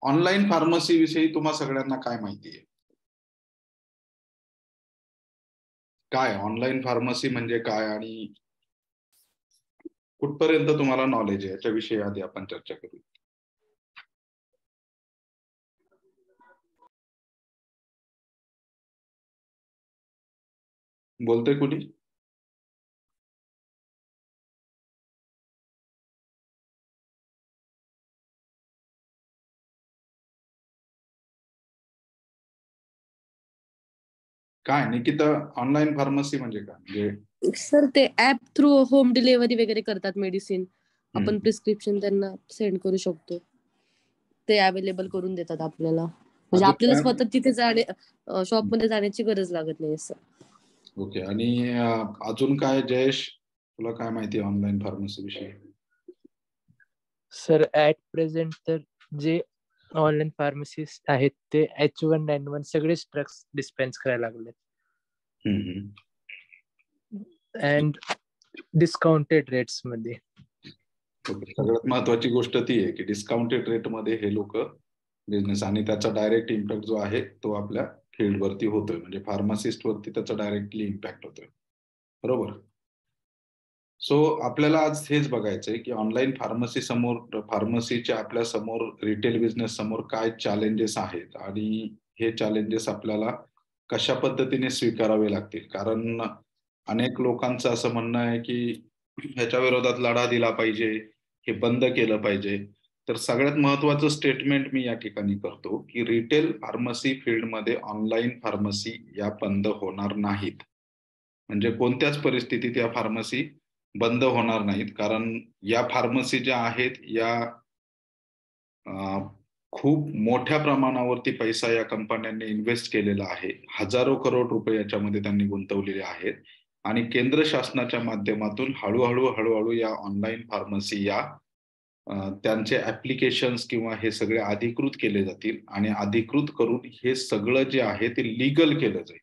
Online pharmacy विषयी तुम्हा सगळ्यांना काय माहिती आहे? काय ऑनलाईन फार्मसी म्हणजे काय आणि कुठपर्यंत तुम्हाला नॉलेज आहे याच्याविषयी आधी आपण चर्चा करू. बोलतोय कुणी? काय निकिता, ऑनलाईन फार्मसी म्हणजे काय? म्हणजे सर ते ऍप थ्रू होम डिलिव्हरी वगैरे करतात मेडिसिन. आपण प्रिस्क्रिप्शन त्यांना सेंड करू शकतो, ते अवेलेबल करून देतात आपल्याला. म्हणजे आपल्याला स्वतः तिथे शॉप मध्ये जाण्याची गरज लागत नाही सर. ओके. आणि अजून काय जयेश, तुला काय माहिती आहे ऑनलाईन फार्मसी विषयी? सर ऍट प्रेझेंट तर जे ऑनलाईन फार्मसिस्ट आहेत ते H1N1 सगळेच ड्रग्स डिस्पेन्स करायला लागले. अँड डिस्काउंटेड रेट्स मध्ये. सगळ्यात महत्वाची गोष्ट ती आहे की डिस्काउंटेड रेट मध्ये हे लोक बिझनेस, आणि त्याचा डायरेक्ट इम्पॅक्ट जो आहे तो आपल्या फील्डवरती होतोय, म्हणजे फार्मासिस्ट वरती त्याचा डायरेक्टली इम्पॅक्ट होतोय. बरोबर. सो आपल्याला आज हेच बघायचंय की ऑनलाईन फार्मसी समोर, फार्मसीच्या आपल्या समोर, रिटेल बिझनेस समोर काय चॅलेंजेस आहेत आणि हे चॅलेंजेस आपल्याला कशा पद्धतीने स्वीकारावे लागतील. कारण अनेक लोकांचं असं म्हणणं आहे की ह्याच्या विरोधात लढा दिला पाहिजे, हे बंद केलं पाहिजे. तर सगळ्यात महत्वाचं स्टेटमेंट मी या ठिकाणी करतो की रिटेल फार्मसी फील्डमध्ये ऑनलाईन फार्मसी या बंद होणार नाहीत. म्हणजे कोणत्याच परिस्थितीत या फार्मसी बंद होणार नाहीत. कारण या फार्मसी ज्या आहेत या खूप मोठ्या प्रमाणावरती पैसा या कंपन्यांनी इन्व्हेस्ट केलेला आहे. हजारो करोड रुपये याच्यामध्ये त्यांनी गुंतवलेले आहेत आणि केंद्र शासनाच्या माध्यमातून हळूहळू या ऑनलाईन फार्मसी या त्यांचे ऍप्लिकेशन्स किंवा हे सगळे अधिकृत केले जातील आणि अधिकृत करून हे सगळं जे आहे ते लीगल केलं जाईल.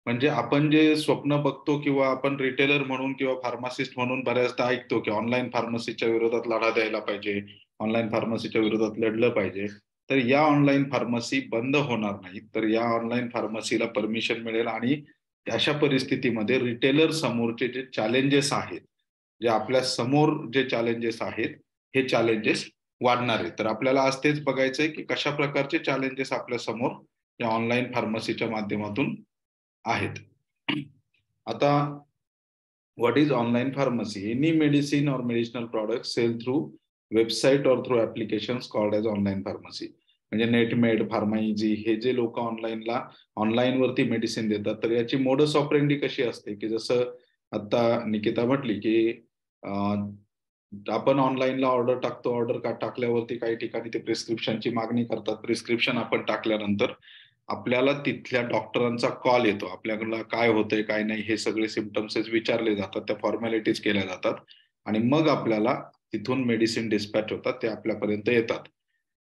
म्हणजे आपण जे स्वप्न बघतो किंवा आपण रिटेलर म्हणून किंवा फार्मासिस्ट म्हणून बऱ्याचदा ऐकतो की ऑनलाईन फार्मसीच्या विरोधात लढा द्यायला पाहिजे, ऑनलाईन फार्मसीच्या विरोधात लढलं पाहिजे, तर या ऑनलाईन फार्मसी बंद होणार नाही. तर या ऑनलाईन फार्मसीला परमिशन मिळेल आणि अशा परिस्थितीमध्ये रिटेलर समोरचे जे चॅलेंजेस आहेत, जे आपल्या समोर जे चॅलेंजेस आहेत, हे चॅलेंजेस वाढणार आहेत. तर आपल्याला आज तेच बघायचंय की कशा प्रकारचे चॅलेंजेस आपल्या समोर या ऑनलाईन फार्मसीच्या माध्यमातून आहेत. आता what is online pharmacy? Any medicine or medicinal products sell through website or through applications called as online pharmacy. म्हणजे नेटमेड, फार्माइजी हे जे लोक ऑनलाईन वरती मेडिसिन देतात, तर याची मोडस ऑपरेंडी कशी असते की जसं आता निकिता म्हटली की आपण ऑनलाईनला ऑर्डर टाकतो, ऑर्डर टाकल्यावरती काही ठिकाणी ते प्रिस्क्रिप्शनची मागणी करतात. प्रिस्क्रिप्शन आपण टाकल्यानंतर आपल्याला तिथल्या डॉक्टरांचा कॉल येतो, आपल्याला काय होतंय काय नाही हे सगळे सिम्पटम्स विचारले जातात, त्या फॉर्मॅलिटीज केल्या जातात आणि मग आपल्याला तिथून मेडिसिन डिस्पॅच होतात, ते आपल्यापर्यंत येतात.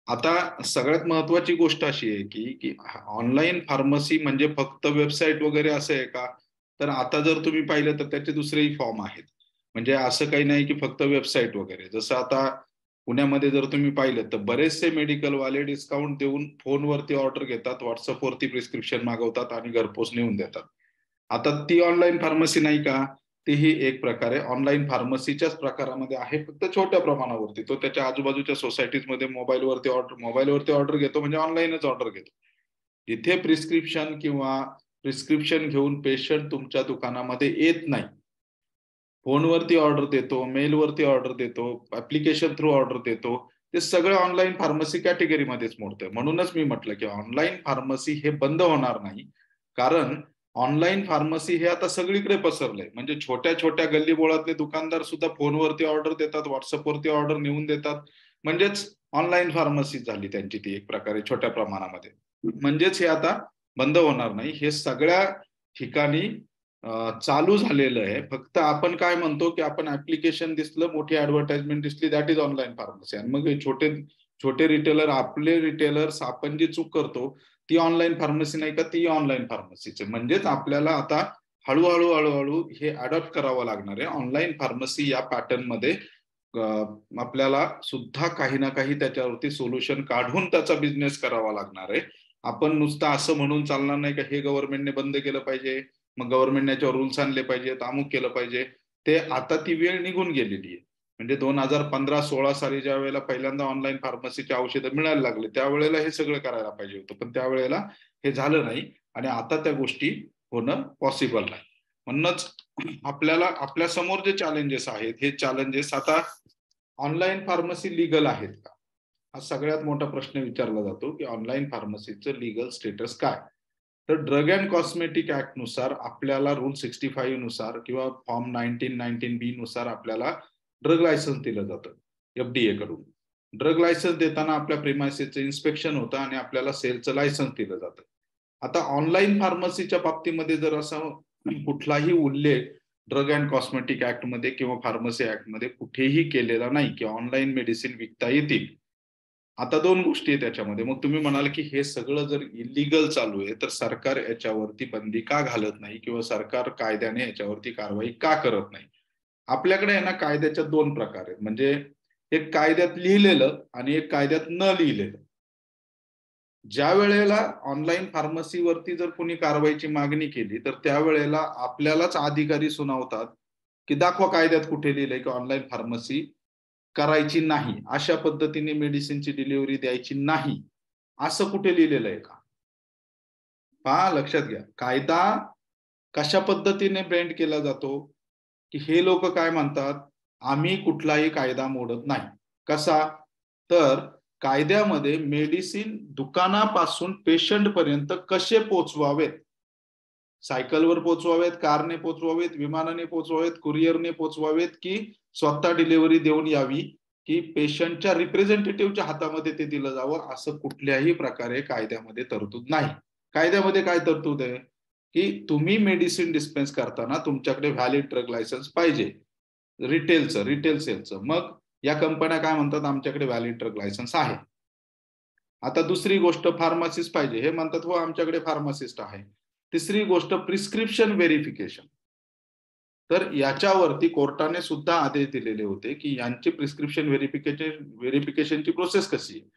आता सगळ्यात महत्वाची गोष्ट अशी आहे की ऑनलाईन फार्मसी म्हणजे फक्त वेबसाईट वगैरे असं आहे का? तर आता जर तुम्ही पाहिलं तर त्याचे दुसरेही फॉर्म आहेत. म्हणजे असं काही नाही की फक्त वेबसाईट वगैरे. जसं आता पुण्यामध्ये जर तुम्ही पाहिलं तर बरेचसे मेडिकल वाले डिस्काउंट देऊन फोनवरती ऑर्डर घेतात, व्हॉट्सअपवरती प्रिस्क्रिप्शन मागवतात आणि घरपोच नेऊन देतात. आता ती ऑनलाईन फार्मसी नाही का? तीही एक प्रकारे ऑनलाईन फार्मसीच्याच प्रकारामध्ये आहे, फक्त छोट्या प्रमाणावरती. तो त्याच्या आजूबाजूच्या सोसायटीजमध्ये मोबाईलवरती ऑर्डर घेतो, म्हणजे ऑनलाईनच ऑर्डर घेतो. इथे प्रिस्क्रिप्शन किंवा प्रिस्क्रिप्शन घेऊन पेशंट तुमच्या दुकानामध्ये येत नाही, फोनवरती ऑर्डर देतो, मेलवरती ऑर्डर देतो, ऍप्लिकेशन थ्रू ऑर्डर देतो. ते सगळं ऑनलाईन फार्मसी कॅटेगरीमध्येच मोडतंय. म्हणूनच मी म्हटलं की ऑनलाईन फार्मसी हे बंद होणार नाही, कारण ऑनलाईन फार्मसी हे आता सगळीकडे पसरलंय. म्हणजे छोट्या छोट्या गल्लीबोळातले दुकानदार सुद्धा फोनवरती ऑर्डर देतात, व्हॉट्सअपवरती ऑर्डर नेऊन देतात. म्हणजेच ऑनलाईन फार्मसी झाली त्यांची ती एक प्रकारे छोट्या प्रमाणामध्ये. म्हणजेच हे आता बंद होणार नाही, हे सगळ्या ठिकाणी चालू झालेलं आहे. फक्त आपण काय म्हणतो की आपण ऍप्लिकेशन दिसलं, मोठी ऍडव्हर्टाइजमेंट दिसली, दॅट इज ऑनलाईन फार्मसी. आणि मग छोटे रिटेलर, आपले रिटेलर्स, आपण जी चूक करतो ती ऑनलाईन फार्मसी नाही का, ती ऑनलाईन फार्मसीचे. म्हणजेच आपल्याला आता हळूहळू हे अडॉप्ट करावं लागणार आहे. ऑनलाईन फार्मसी या पॅटर्न मध्ये आपल्याला सुद्धा काही ना काही त्याच्यावरती सोल्युशन काढून त्याचा बिझनेस करावा लागणार आहे. आपण नुसतं असं म्हणून चालणार नाही का हे गव्हर्नमेंटने बंद केलं पाहिजे, मग गव्हर्नमेंटने याच्यावर रूल्स आणले पाहिजेत, अमुक केलं पाहिजे. ते आता ती वेळ निघून गेलेली आहे. म्हणजे 2015-16 साली ज्या वेळेला पहिल्यांदा ऑनलाईन फार्मसीची औषधं मिळायला लागले त्यावेळेला हे सगळं करायला पाहिजे होतं, पण त्यावेळेला हे झालं नाही आणि आता त्या गोष्टी होणं पॉसिबल नाही. म्हणूनच आपल्याला आपल्या समोर जे चॅलेंजेस आहेत हे चॅलेंजेस आता ऑनलाईन फार्मसी लिगल आहेत का, हा सगळ्यात मोठा प्रश्न विचारला जातो की ऑनलाईन फार्मसीचं लिगल स्टेटस काय. तर ड्रग अँड कॉस्मेटिक ऍक्ट नुसार आपल्याला रूल 65 नुसार किंवा फॉर्म 1919B नुसार आपल्याला ड्रग लायसन्स दिलं जातं FDA कडून. ड्रग लायसन्स देताना आपल्या प्रिमायसेसचं इन्स्पेक्शन होतं आणि आपल्याला सेलचं लायसन्स दिलं जातं. आता ऑनलाईन फार्मसीच्या बाबतीमध्ये जर असं कुठलाही उल्लेख ड्रग अँड कॉस्मेटिक ऍक्ट मध्ये किंवा फार्मसी ऍक्ट मध्ये कुठेही केलेला नाही की ऑनलाईन मेडिसिन विकता येतील. आता दोन गोष्टी आहेत त्याच्यामध्ये. मग तुम्ही म्हणाल की हे सगळं जर इलिगल चालू आहे तर सरकार याच्यावरती बंदी का घालत नाही किंवा सरकार कायद्याने याच्यावरती कारवाई का करत नाही. आपल्याकडे आहे ना कायद्याच्या दोन प्रकार आहेत. म्हणजे एक कायद्यात लिहिलेलं आणि एक कायद्यात न लिहिलेलं. ज्या वेळेला ऑनलाईन फार्मसीवरती जर कोणी कारवाईची मागणी केली तर त्यावेळेला आपल्यालाच अधिकारी सुनावतात की दाखवा कायद्यात कुठे लिहिलंय की ऑनलाईन फार्मसी करायची नाही, अशा पद्धतीने मेडिसिनची डिलिव्हरी द्यायची नाही, असं कुठे लिहिलेलं आहे का. पहा, लक्षात घ्या, कायदा कशा पद्धतीने बेंड केला जातो की हे लोक काय म्हणतात, आम्ही कुठलाही कायदा मोडत नाही. कसा तर कायद्यामध्ये मेडिसिन दुकानापासून पेशंट पर्यंत कसे पोचवावेत, सायकलवर पोचवावेत, कारने पोचवावेत, विमानाने पोचवावेत, कुरिअरने पोचवावेत की स्वतः डिलिव्हरी देऊन यावी की पेशंटच्या रिप्रेझेंटेटिव्हच्या हातामध्ये ते दिलं जावं, असं कुठल्याही प्रकारे कायद्यामध्ये तरतूद नाही. कायद्यामध्ये काय तरतूद आहे की तुम्ही मेडिसिन डिस्पेन्स करताना तुमच्याकडे व्हॅलिड ड्रग लायसन्स पाहिजे, रिटेल सेलचं. मग या कंपन्या काय म्हणतात, आमच्याकडे व्हॅलिड ड्रग लायसन्स आहे. आता दुसरी गोष्ट फार्मासिस्ट पाहिजे, हे म्हणतात हो आमच्याकडे फार्मासिस्ट आहे. तिसरी गोष्ट प्रिस्क्रिप्शन व्हेरिफिकेशन. तर याच्यावरती कोर्टाने सुद्धा आदेश दिलेले होते की यांची प्रिस्क्रिप्शन व्हेरिफिकेशनची प्रोसेस कशी आहे.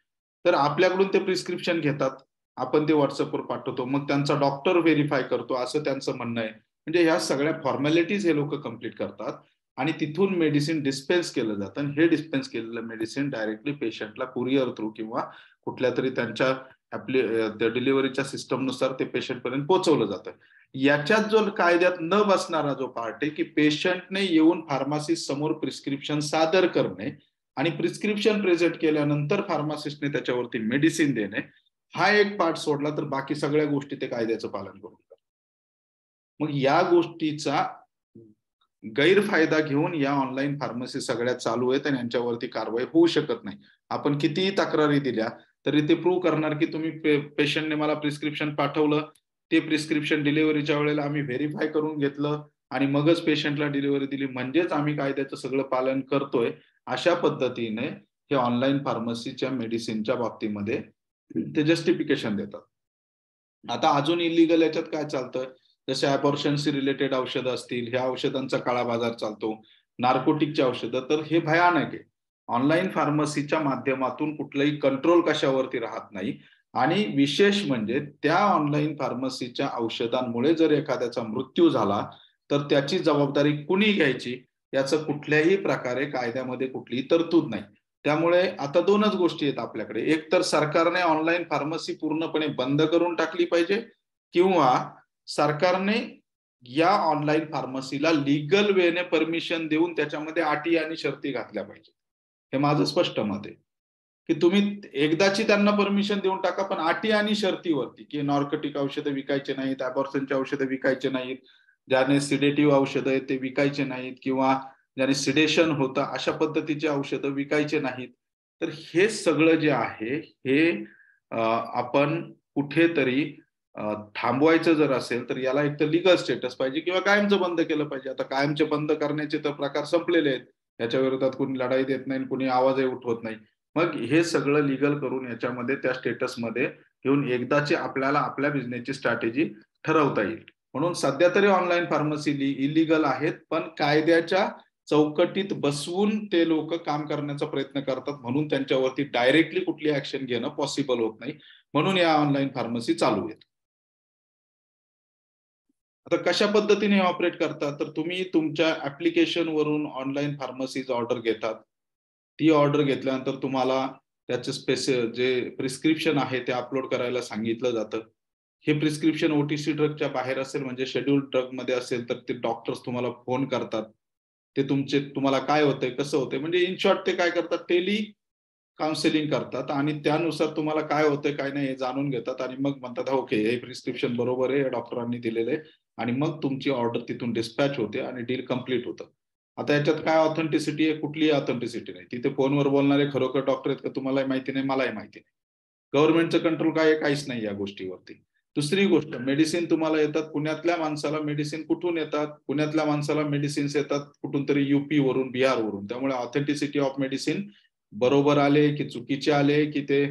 तर आपल्याकडून ते प्रिस्क्रिप्शन घेतात, आपण ते व्हॉट्सअपवर पाठवतो, मग त्यांचा डॉक्टर व्हेरीफाय करतो, असं त्यांचं म्हणणं आहे. म्हणजे ह्या सगळ्या फॉर्मॅलिटीज हे लोक कम्प्लीट करतात आणि तिथून मेडिसिन डिस्पेन्स केलं जातं. आणि हे डिस्पेन्स केलेलं मेडिसिन डायरेक्टली पेशंटला कुरिअर थ्रू किंवा कुठल्या तरी त्यांच्या डिलिव्हरीच्या सिस्टमनुसार ते पेशंट पर्यंत पोहोचवलं जातं. याच्यात जो कायद्यात न बसणारा जो पार्ट आहे की पेशंटने येऊन फार्मासिस्ट समोर प्रिस्क्रिप्शन सादर करणे आणि प्रिस्क्रिप्शन प्रेझेंट केल्यानंतर फार्मासिस्टने त्याच्यावरती मेडिसिन देणे, हा एक पार्ट सोडला तर बाकी सगळ्या गोष्टी ते कायद्याचं पालन करून करतात. मग या गोष्टीचा गैरफायदा घेऊन या ऑनलाईन फार्मसी सगळ्या चालू आहेत आणि यांच्यावरती कारवाई होऊ शकत नाही. आपण कितीही तक्रारी दिल्या तरी ते प्रूव्ह करणार की तुम्ही पेशंटने मला प्रिस्क्रिप्शन पाठवलं, ते प्रिस्क्रिप्शन डिलिव्हरीच्या वेळेला आम्ही व्हेरीफाय करून घेतलं आणि मगच पेशंटला डिलिव्हरी दिली, म्हणजेच आम्ही कायद्याचं सगळं पालन करतोय, अशा पद्धतीने हे ऑनलाईन फार्मसीच्या मेडिसिनच्या बाबतीमध्ये ते जस्टिफिकेशन देतात. आता अजून इलिगल याच्यात काय चालतं, जसे अबॉर्शनशी रिलेटेड औषधं असतील, ह्या औषधांचा काळा बाजार चालतो, नार्कोटिकची औषधं, तर हे भयानक आहे. ऑनलाईन फार्मसीच्या माध्यमातून कुठलंही कंट्रोल कशावरती राहत नाही. आणि विशेष म्हणजे त्या ऑनलाईन फार्मसीच्या औषधांमुळे जर एखाद्याचा मृत्यू झाला तर त्याची जबाबदारी कुणी घ्यायची, याचं कुठल्याही प्रकारे कायद्यामध्ये कुठलीही तरतूद नाही. त्यामुळे आता दोनच गोष्टी आहेत आपल्याकडे, एक तर सरकारने ऑनलाईन फार्मसी पूर्णपणे बंद करून टाकली पाहिजे किंवा सरकारने या ऑनलाईन फार्मसीला लीगल वेने परमिशन देऊन त्याच्यामध्ये अटी आणि शर्ती घातल्या पाहिजे. हे माझं स्पष्ट मत आहे की तुम्ही एकदाची त्यांना परमिशन देऊन टाका, पण अटी आणि शर्तीवरती की नार्कोटिक औषधं विकायचे नाहीत, अबॉर्शनची औषधं विकायचे नाहीत, ज्याने सिडेटिव्ह औषधं आहेत ते विकायचे नाहीत किंवा ज्याने सिडेशन होतं अशा पद्धतीचे औषधं विकायचे नाहीत. तर हे सगळं जे आहे हे आपण कुठेतरी थांबवायचं जर असेल तर याला एक तर लिगल स्टेटस पाहिजे किंवा कायमचं बंद केलं पाहिजे. आता कायमचे बंद करण्याचे तर प्रकार संपलेले आहेत, याच्या विरोधात कोणी लढाई देत नाही, कोणी आवाजही उठवत नाही. मग हे सगळं लिगल करून याच्यामध्ये त्या स्टेटसमध्ये घेऊन एकदाची आपल्याला आपल्या बिझनेसची स्ट्रॅटेजी ठरवता येईल. म्हणून सध्या तरी ऑनलाईन फार्मसी इलिगल आहेत, पण कायद्याच्या चौकटीत बसवून ते लोक काम करण्याचा प्रयत्न करतात, म्हणून त्यांच्यावरती डायरेक्टली कुठली ऍक्शन घेणं पॉसिबल होत नाही, म्हणून या ऑनलाईन फार्मसी चालू आहेत. आता कशा पद्धतीने ऑपरेट करतात, तर तुम्ही तुमच्या ऍप्लिकेशन वरून ऑनलाईन फार्मसीज ऑर्डर घेतात. ती ऑर्डर घेतल्यानंतर तुम्हाला त्याचे जे प्रिस्क्रिप्शन आहे ते अपलोड करायला सांगितलं जातं. हे प्रिस्क्रिप्शन ओटीसी ड्रगच्या बाहेर असेल, म्हणजे शेड्यूल्ड ड्रग मध्ये असेल, तर ते डॉक्टर्स तुम्हाला फोन करतात. ते तुम्हाला काय होतंय, कसं होतंय, म्हणजे इन शॉर्ट ते काय करतात, टेली काउन्सिलिंग करतात आणि त्यानुसार तुम्हाला काय होतंय काय नाही हे जाणून घेतात आणि मग म्हणतात ओके हे प्रिस्क्रिप्शन बरोबर आहे, डॉक्टरांनी दिलेलं आहे, आणि मग तुमची ऑर्डर तिथून डिस्पॅच होते आणि डील कम्प्लीट होतं. आता याच्यात काय ऑथेंटिसिटी आहे, कुठलीही ऑथेंटिसिटी नाही. तिथे फोनवर बोलणारे खरोखर डॉक्टर आहेत का तुम्हालाही माहिती नाही, मलाही माहिती नाही. गव्हर्नमेंटचं कंट्रोल काय आहे, काहीच नाही या गोष्टीवरती. दुसरी गोष्ट, मेडिसिन तुम्हाला येतात, पुण्यातल्या माणसाला मेडिसिन कुठून येतात, पुण्यातल्या माणसाला मेडिसिन्स येतात कुठून तरी युपी वरून, बिहार वरून. त्यामुळे ऑथेंटिसिटी ऑफ मेडिसिन बरोबर आले की चुकीचे आले की ते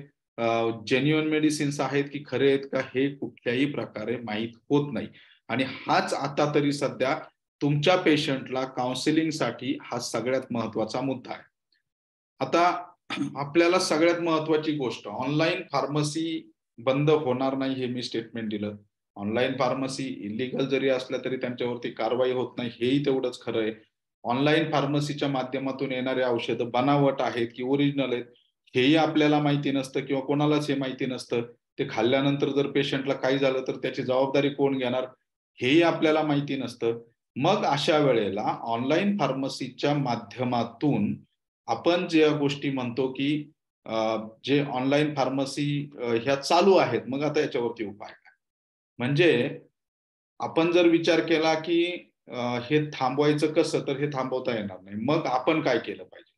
जेन्युअन मेडिसिन्स आहेत की खरे आहेत का, हे कुठल्याही प्रकारे माहीत होत नाही. आणि हाच आता तरी सध्या तुमच्या पेशंटला काउन्सिलिंगसाठी हा सगळ्यात महत्वाचा मुद्दा आहे. आता आपल्याला सगळ्यात महत्वाची गोष्ट, ऑनलाईन फार्मसी बंद होणार नाही हे मी स्टेटमेंट दिलं. ऑनलाईन फार्मसी इलिगल जरी असल्या तरी त्यांच्यावरती कारवाई होत नाही, हेही तेवढंच खरं आहे. ऑनलाईन फार्मसीच्या माध्यमातून येणारे औषधं बनावट आहेत की ओरिजिनल आहेत हेही आपल्याला माहिती नसतं, किंवा कोणालाच हे माहिती नसतं. ते खाल्ल्यानंतर जर पेशंटला काही झालं तर त्याची जबाबदारी कोण घेणार हेही आपल्याला माहिती नसतं. मग अशा वेळेला ऑनलाईन फार्मसीच्या माध्यमातून आपण ज्या गोष्टी म्हणतो की जे ऑनलाईन फार्मसी ह्या चालू आहेत, मग आता याच्यावरती उपाय काय, म्हणजे आपण जर विचार केला की हे थांबवायचं कसं, तर हे थांबवता येणार नाही. मग आपण काय केलं पाहिजे,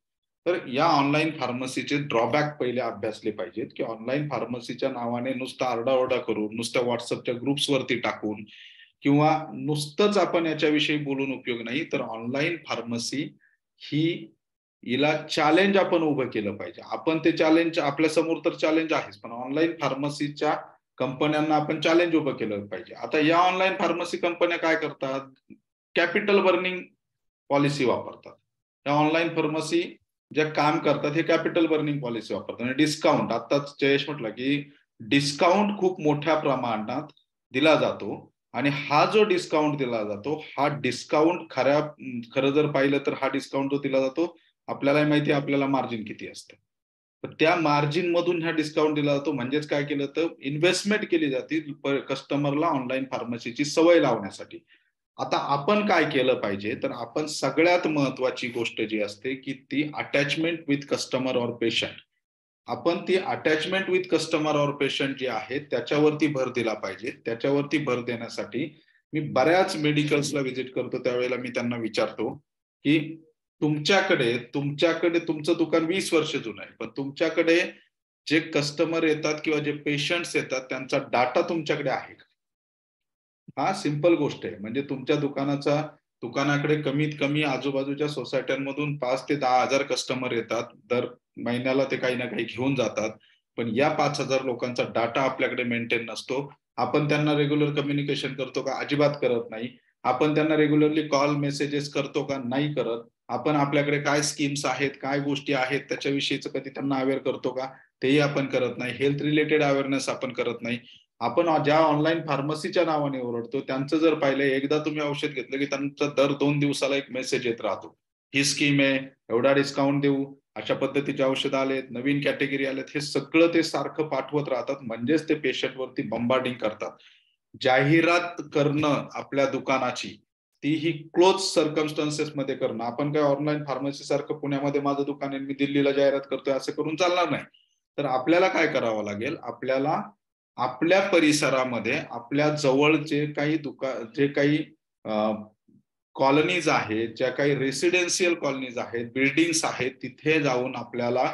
तर या ऑनलाईन फार्मसीचे ड्रॉबॅक पहिले अभ्यासले पाहिजेत, की ऑनलाईन फार्मसीच्या नावाने नुसता आरडाओरडा करून, नुसत्या व्हॉट्सअपच्या ग्रुप्सवरती टाकून किंवा नुसतंच आपण याच्याविषयी बोलून उपयोग नाही, तर ऑनलाईन फार्मसी ही हिला चॅलेंज आपण उभं केलं पाहिजे. आपण ते चॅलेंज, आपल्या समोर तर चॅलेंज आहेच, पण ऑनलाईन फार्मसीच्या कंपन्यांना आपण चॅलेंज उभं केलं पाहिजे. आता या ऑनलाईन फार्मसी कंपन्या काय करतात, कॅपिटल बर्निंग पॉलिसी वापरतात. या ऑनलाईन फार्मसी ज्या काम करतात हे कॅपिटल बर्निंग पॉलिसी वापरतात. आणि डिस्काउंट, आताच जयेश म्हटलं की डिस्काउंट खूप मोठ्या प्रमाणात दिला जातो, आणि हा जो डिस्काउंट दिला जातो, हा डिस्काउंट खरं जर पाहिलं तर हा डिस्काउंट जो दिला जातो, आपल्याला माहिती आहे आपल्याला मार्जिन किती असतं, तर त्या मार्जिन मधून हा डिस्काउंट दिला जातो. म्हणजेच काय केलं तर इन्व्हेस्टमेंट केली जाते कस्टमरला ऑनलाईन फार्मसीची सवय लावण्यासाठी. आता आपण काय केलं पाहिजे, तर आपण सगळ्यात महत्वाची गोष्ट जी असते की ती attachment with customer or patient, आपण ती attachment with customer or patient जी आहे त्याच्यावरती भर दिला पाहिजे. त्याच्यावरती भर देण्यासाठी मी बऱ्याच मेडिकल्सला व्हिजिट करतो, त्यावेळेला मी त्यांना विचारतो की तुमच्याकडे तुमचं दुकान 20 वर्ष जुनं आहे, पण तुमच्याकडे जे कस्टमर येतात किंवा जे पेशंट्स येतात त्यांचा डाटा तुमच्याकडे आहे का? हा सिंपल गोष्ट आहे. म्हणजे तुमच्या दुकानाकडे कमीत कमी आजूबाजूच्या सोसायट्यांमधून 5 ते 10,000 कस्टमर येतात, दर महिन्याला ते काही ना काही घेऊन जातात, पण या 5,000 लोकांचा डाटा आपल्याकडे मेंटेन नसतो. आपण त्यांना रेग्युलर कम्युनिकेशन करतो का? अजिबात करत नाही. आपण त्यांना रेग्युलरली कॉल मेसेजेस करतो का? नाही करत. आपण आपल्याकडे काय स्कीम्स आहेत, काय गोष्टी आहेत त्याच्याविषयीच कधी त्यांना अवेअर करतो का? तेही आपण करत नाही. हेल्थ रिलेटेड अवेअरनेस आपण करत नाही. आपण ज्या ऑनलाईन फार्मसीच्या नावाने ओरडतो त्यांचं जर पाहिलं, एकदा तुम्ही औषध घेतलं की त्यांचा दर 2 दिवसाला एक मेसेज येत राहतो, ही स्कीम आहे, एवढा डिस्काउंट देऊ, अशा पद्धतीचे औषध आलेत, नवीन कॅटेगरी आलेत, हे सगळं ते सारखं पाठवत राहतात. म्हणजेच ते पेशंटवरती बंबार्डिंग करतात. जाहिरात करणं आपल्या दुकानाची, ती ही क्लोज सर्कमस्टन्सेस मध्ये करणं. आपण काय ऑनलाईन फार्मसी सारखं पुण्यामध्ये माझं दुकान आहे मी दिल्लीला जाहिरात करतोय असं करून चालणार नाही. तर आपल्याला काय करावं लागेल, आपल्याला आपल्या परिसरामध्ये आपल्या जवळ जे काही कॉलनीज आहेत, ज्या काही रेसिडेन्शियल कॉलनीज आहेत, बिल्डिंग्स आहेत, तिथे जाऊन आपल्याला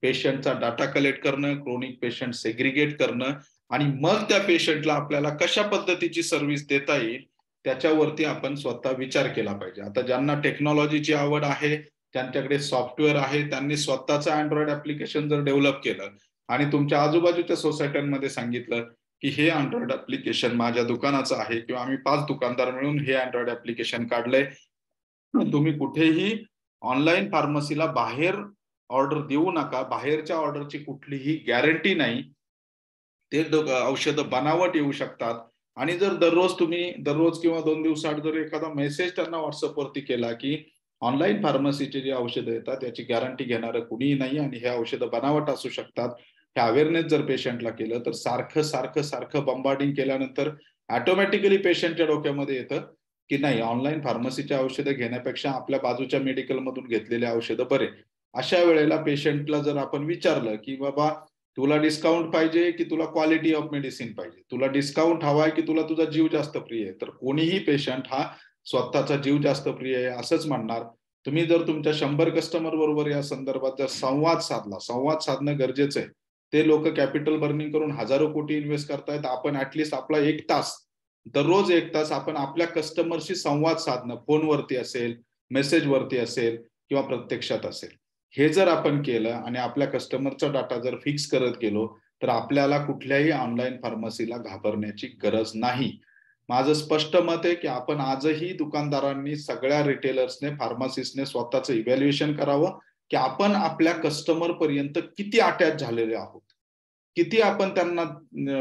पेशंटचा डाटा कलेक्ट करणं, क्रोनिक पेशंट सेग्रिगेट करणं, आणि मग त्या पेशंटला आपल्याला कशा पद्धतीची सर्व्हिस देता येईल त्याच्यावरती आपण स्वतः विचार केला पाहिजे. आता ज्यांना टेक्नॉलॉजीची आवड आहे, त्यांच्याकडे सॉफ्टवेअर आहे, त्यांनी स्वतःचं अँड्रॉइड ऍप्लिकेशन जर डेव्हलप केलं आणि तुमच्या आजूबाजूच्या सोसायट्यांमध्ये सांगितलं की हे अँड्रॉइड ऍप्लिकेशन माझ्या दुकानाचं आहे, किंवा आम्ही 5 दुकानदार मिळून हे अँड्रॉइड ऍप्लिकेशन काढलंय, तुम्ही कुठेही ऑनलाईन फार्मसीला बाहेर ऑर्डर देऊ नका. बाहेरच्या ऑर्डरची कुठलीही गॅरंटी नाही. ते औषधं बनावट येऊ शकतात. आणि जर दररोज किंवा 2 दिवसाआड जर एखादा मेसेज त्यांना व्हॉट्सअपवरती केला की ऑनलाईन फार्मसीचे जे औषधं येतात त्याची गॅरंटी घेणारं कुणीही नाही आणि हे औषधं बनावट असू शकतात, हे अवेअरनेस जर पेशंटला केलं तर सारखं बंबार्डिंग केल्यानंतर ऑटोमॅटिकली पेशंटच्या डोक्यामध्ये येतं की नाही, ऑनलाईन फार्मसीची औषधं घेण्यापेक्षा आपल्या बाजूच्या मेडिकल मधून घेतलेले औषधं बरे. अशा वेळेला पेशंटला जर आपण विचारलं की बाबा तुला डिस्काउंट पाहिजे की तुला क्वालिटी ऑफ मेडिसिन पाहिजे, तुला डिस्काउंट हवाय की तुला तुझा जीव जास्त प्रिय आहे, तर कोणीही पेशंट हा स्वतःचा जीव जास्त प्रिय आहे असंच म्हणणार. तुम्ही जर तुमच्या 100 कस्टमर बरोबर या संदर्भात जर संवाद साधणं गरजेचं आहे. ते लोक कॅपिटल बर्निंग करून हजारो कोटी इन्व्हेस्ट करतायत. आपण ऍटलिस्ट आपला 1 तास, दररोज 1 तास आपण आपल्या कस्टमरशी संवाद साधणं, फोनवरती असेल, मेसेजवरती असेल किंवा प्रत्यक्षात असेल, हे जर आपण केलं आणि आपल्या कस्टमरचा डाटा जर फिक्स करत गेलो तर आपल्याला कुठल्याही ऑनलाईन फार्मसीला घाबरण्याची गरज नाही. माझं स्पष्ट मत आहे की आपण आजही दुकानदारांनी, सगळ्या रिटेलर्सने, फार्मासिस्टने स्वतःचं इव्हॅल्युएशन करावं की आपण आपल्या कस्टमर पर्यंत किती अटॅच झालेले आहोत, किती आपण त्यांना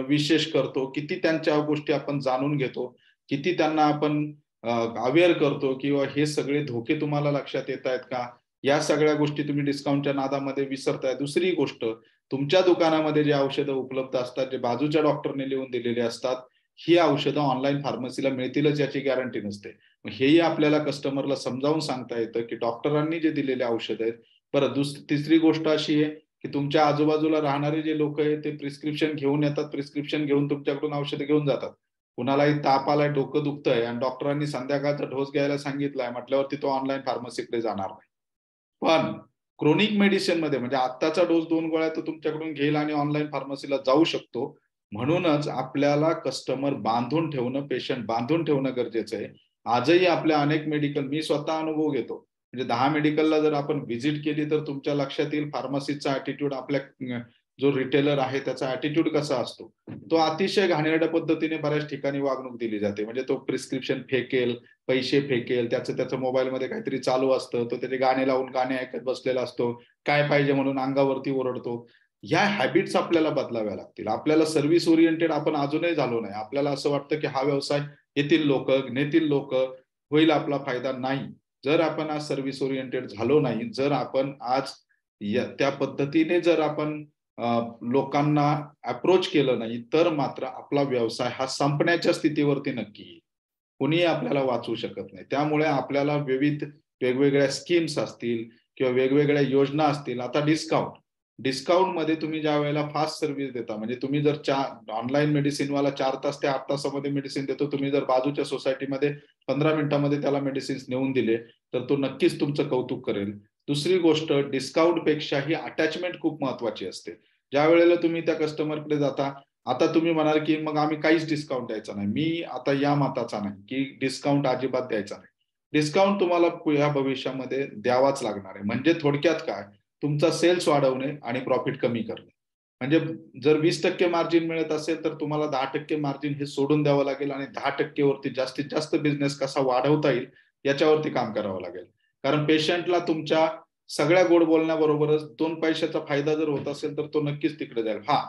विशेष करतो, किती त्यांच्या गोष्टी आपण जाणून घेतो, किती त्यांना आपण अवेअर करतो, किंवा हे सगळे धोके तुम्हाला लक्षात येत आहेत का, या सगळ्या गोष्टी तुम्ही डिस्काउंटच्या नादामध्ये विसरताय. दुसरी गोष्ट, तुमच्या दुकानामध्ये जे औषधं उपलब्ध असतात, जे बाजूच्या डॉक्टरने लिहून दिलेले असतात, ही औषधं ऑनलाईन फार्मसीला मिळतीलच याची गॅरंटी नसते. हेही आपल्याला कस्टमरला समजावून सांगता येतं की डॉक्टरांनी जे दिलेले औषध आहेत. बरं, तिसरी गोष्ट अशी आहे की तुमच्या आजूबाजूला राहणारे जे लोक आहेत ते प्रिस्क्रिप्शन घेऊन येतात, प्रिस्क्रिप्शन घेऊन तुमच्याकडून औषधं घेऊन जातात. कुणालाही ताप आलाय, डोकं दुखतंय आणि डॉक्टरांनी संध्याकाळचा डोस घ्यायला सांगितलाय म्हटल्यावरती तो ऑनलाईन फार्मसीकडे जाणार नाही. पण क्रोनिक मेडिसिन मध्ये म्हणजे आत्ताचा डोस 2 गोळ्या तो तुमच्याकडून घेईल आणि ऑनलाईन फार्मसीला जाऊ शकतो. म्हणूनच आपल्याला कस्टमर बांधून ठेवणं, पेशंट बांधून ठेवणं गरजेचं आहे. आजही आपल्या अनेक मेडिकल, मी स्वतः अनुभव घेतो, म्हणजे 10 मेडिकलला जर आपण व्हिजिट केली तर तुमच्या लक्षात येईल फार्मसीचा ऍटिट्यूड, आपल्या जो रिटेलर आहे त्याचा ऍटिट्यूड कसा असतो. तो अतिशय घाणेरड्या पद्धतीने बऱ्याच ठिकाणी वागणूक दिली जाते. म्हणजे तो प्रिस्क्रिप्शन फेकेल, पैसे फेकेल, त्याचं मोबाईलमध्ये काहीतरी चालू असतं, तो त्याचे गाणे लावून गाणे ऐकत बसलेला असतो, काय पाहिजे म्हणून अंगावरती ओरडतो. ह्या हॅबिट्स आपल्याला बदलाव्या लागतील. आपल्याला सर्व्हिस ओरिएंटेड आपण अजूनही झालो नाही. आपल्याला असं वाटतं की हा व्यवसाय येतील लोक, नेतील लोक, होईल आपला फायदा. नाही, जर आपण आज सर्व्हिस ओरिएंटेड झालो नाही, जर आपण आज त्या पद्धतीने जर आपण लोकांना अप्रोच केलं नाही, तर मात्र आपला व्यवसाय हा संपण्याच्या स्थितीवरती नक्की येईल. कोणीही आपल्याला वाचवू शकत नाही. त्यामुळे आपल्याला वेगवेगळ्या स्कीम्स असतील किंवा वेगवेगळ्या योजना असतील. आता डिस्काउंट मध्ये तुम्ही ज्या वेळेला फास्ट सर्व्हिस देता, म्हणजे तुम्ही जर ऑनलाईन मेडिसिनवाला 4 तास ते 8 तासामध्ये मेडिसिन देतो, तुम्ही जर बाजूच्या सोसायटीमध्ये 15 मिनिटांमध्ये त्याला मेडिसिन्स नेऊन दिले तर तो नक्कीच तुमचं कौतुक करेल. दुसरी गोष्ट, डिस्काउंट पेक्षा ही अटॅचमेंट खूप महत्वाची असते. ज्या वेळेला तुम्ही त्या कस्टमरकडे जाता, आता तुम्ही म्हणाल की मग आम्ही काहीच डिस्काउंट द्यायचा नाही. मी आता या मताचा नाही की डिस्काउंट अजिबात द्यायचा नाही. डिस्काउंट तुम्हाला या भविष्यामध्ये द्यावाच लागणार आहे. म्हणजे थोडक्यात काय, तुमचा सेल्स वाढवणे आणि प्रॉफिट कमी करणे. म्हणजे जर 20% मार्जिन मिळत असेल तर तुम्हाला 10% मार्जिन हे सोडून द्यावं लागेल आणि 10% वरती जास्तीत जास्त बिझनेस कसा वाढवता येईल याच्यावरती काम करावं लागेल. कारण पेशंटला तुमच्या सगळ्या गोड बोलण्याबरोबरच 2 पैशाचा फायदा जर होत असेल तर तो नक्कीच तिकडे जाईल. हा,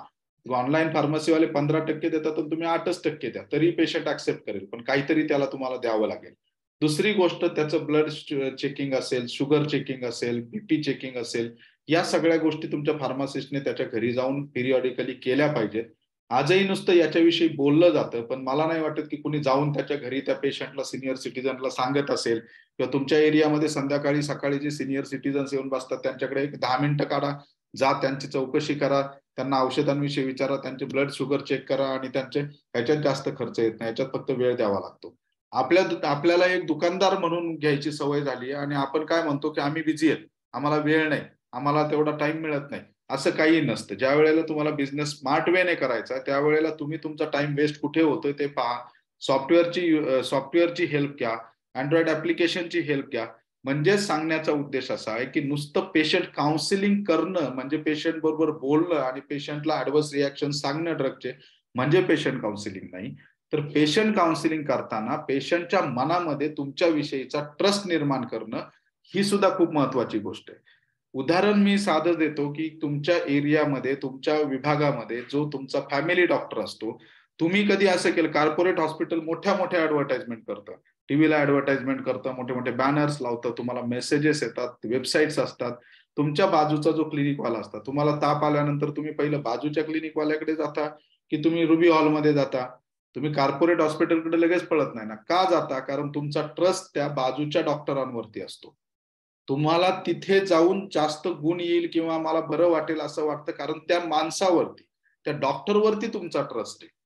ऑनलाईन फार्मसीवाले 15% देतात तर तुम्ही 8% द्या, तरी पेशंट ऍक्सेप्ट करेल, पण काहीतरी त्याला तुम्हाला द्यावं लागेल. दुसरी गोष्ट, त्याचं ब्लड चेकिंग असेल, शुगर चेकिंग असेल, बीपी चेकिंग असेल, या सगळ्या गोष्टी तुमच्या फार्मासिस्टने त्याच्या घरी जाऊन पिरियॉडिकली केल्या पाहिजेत. आजही नुसतं याच्याविषयी बोललं जातं, पण मला नाही वाटत की कुणी जाऊन त्याच्या घरी त्या पेशंटला, सिनियर सिटीजनला सांगत असेल. किंवा तुमच्या एरियामध्ये संध्याकाळी सकाळी जे सिनियर सिटीजन्स येऊन बसतात त्यांच्याकडे एक 10 मिनिटं काढा, जा, त्यांची चौकशी करा, त्यांना औषधांविषयी विचारा, त्यांचे ब्लड शुगर चेक करा आणि त्यांचे ह्याच्यात जास्त खर्च येत नाही, ह्याच्यात फक्त वेळ द्यावा लागतो. आपल्याला एक दुकानदार म्हणून घ्यायची सवय झाली आणि आपण काय म्हणतो की आम्ही बिझी आहेत, आम्हाला वेळ नाही, आम्हाला तेवढा टाइम मिळत नाही. असं काही नसतं. ज्या वेळेला तुम्हाला बिझनेस स्मार्ट वेने करायचा त्यावेळेला तुम्ही तुमचा टाइम वेस्ट कुठे होतोय ते पहा. सॉफ्टवेअरची हेल्प घ्या, अँड्रॉइड ऍप्लिकेशनची हेल्प घ्या. म्हणजे सांगण्याचा उद्देश असा आहे की नुसतं पेशंट काउन्सिलिंग करणं म्हणजे पेशंट बरोबर बोलणं आणि पेशंटला ऍडव्हर्स रिॲक्शन सांगणं ड्रगचे म्हणजे पेशंट काउन्सिलिंग नाही. तर पेशंट काउन्सिलिंग करताना पेशंटच्या मनामध्ये तुमच्या विषयीचा ट्रस्ट निर्माण करणं ही सुद्धा खूप महत्वाची गोष्ट आहे. उदाहरण मी साधं देतो की तुमच्या एरियामध्ये, तुमच्या विभागामध्ये जो तुमचा फॅमिली डॉक्टर असतो, तुम्ही कधी असं केलं, कॉर्पोरेट हॉस्पिटल मोठ्या मोठ्या ऍडव्हर्टाइजमेंट करतं, टीव्हीला ऍडव्हर्टाइजमेंट करतं, मोठे मोठे बॅनर्स लावतं, तुम्हाला मेसेजेस येतात, वेबसाईट्स असतात. तुमच्या बाजूचा जो क्लिनिकवाला असता, तुम्हाला ताप आल्यानंतर तुम्ही पहिलं बाजूच्या क्लिनिकवाल्याकडे जाता की तुम्ही रुबी हॉलमध्ये जाता? तुम्ही कॉर्पोरेट हॉस्पिटलकडे लगेच पळत नाही ना. का जाता? कारण तुमचा ट्रस्ट त्या बाजूच्या डॉक्टरांवरती असतो. तुम्हाला तिथे जाऊन जास्त गुण येईल किंवा मला बरं वाटेल असं वाटतं, कारण त्या माणसावरती, त्या डॉक्टरवरती तुमचा ट्रस्ट आहे.